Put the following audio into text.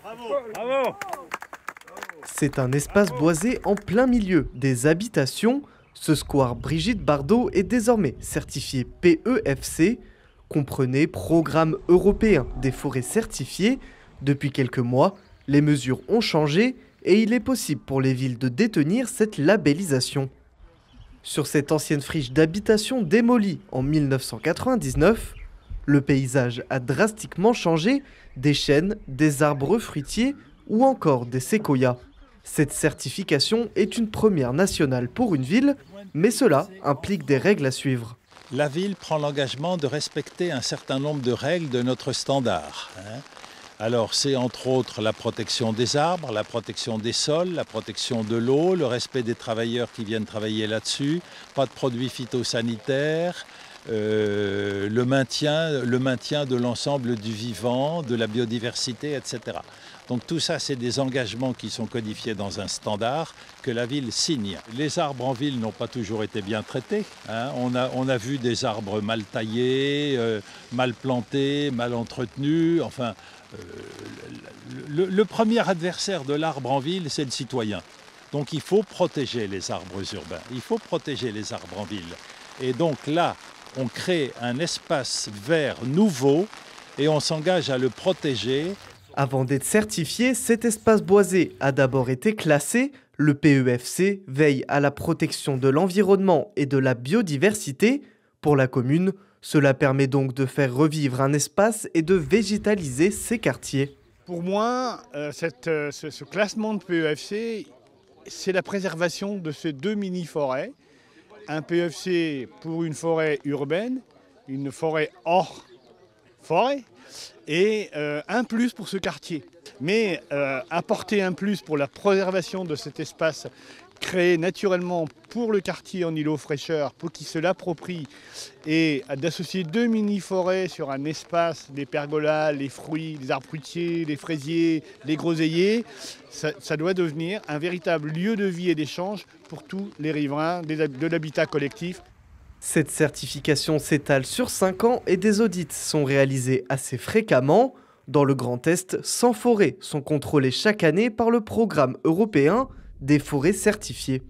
Bravo. C'est un espace boisé en plein milieu des habitations. Ce square Brigitte Bardot est désormais certifié PEFC. Comprenez Programme européen des forêts certifiées. Depuis quelques mois, les mesures ont changé et il est possible pour les villes de détenir cette labellisation. Sur cette ancienne friche d'habitation démolie en 1999, le paysage a drastiquement changé, des chênes, des arbres fruitiers ou encore des séquoias. Cette certification est une première nationale pour une ville, mais cela implique des règles à suivre. La ville prend l'engagement de respecter un certain nombre de règles de notre standard. Alors c'est entre autres la protection des arbres, la protection des sols, la protection de l'eau, le respect des travailleurs qui viennent travailler là-dessus, pas de produits phytosanitaires, le maintien de l'ensemble du vivant, de la biodiversité, etc. Donc tout ça, c'est des engagements qui sont codifiés dans un standard que la ville signe. Les arbres en ville n'ont pas toujours été bien traités. On a vu des arbres mal taillés, mal plantés, mal entretenus. Enfin, le premier adversaire de l'arbre en ville, c'est le citoyen. Donc il faut protéger les arbres urbains, il faut protéger les arbres en ville. Et donc là, on crée un espace vert nouveau et on s'engage à le protéger. Avant d'être certifié, cet espace boisé a d'abord été classé. Le PEFC veille à la protection de l'environnement et de la biodiversité. Pour la commune, cela permet donc de faire revivre un espace et de végétaliser ses quartiers. Pour moi, ce classement de PEFC, c'est la préservation de ces deux mini-forêts. Un PEFC pour une forêt urbaine, une forêt hors forêt, et un plus pour ce quartier. Mais apporter un plus pour la préservation de cet espace créé naturellement pour le quartier en îlot fraîcheur, pour qu'il se l'approprie, et d'associer deux mini-forêts sur un espace, des pergolas, les fruits, les arbres fruitiers, les fraisiers, les groseilliers, ça doit devenir un véritable lieu de vie et d'échange pour tous les riverains de l'habitat collectif. Cette certification s'étale sur 5 ans et des audits sont réalisés assez fréquemment. Dans le Grand Est, 100 forêts sont contrôlées chaque année par le programme européen des forêts certifiées.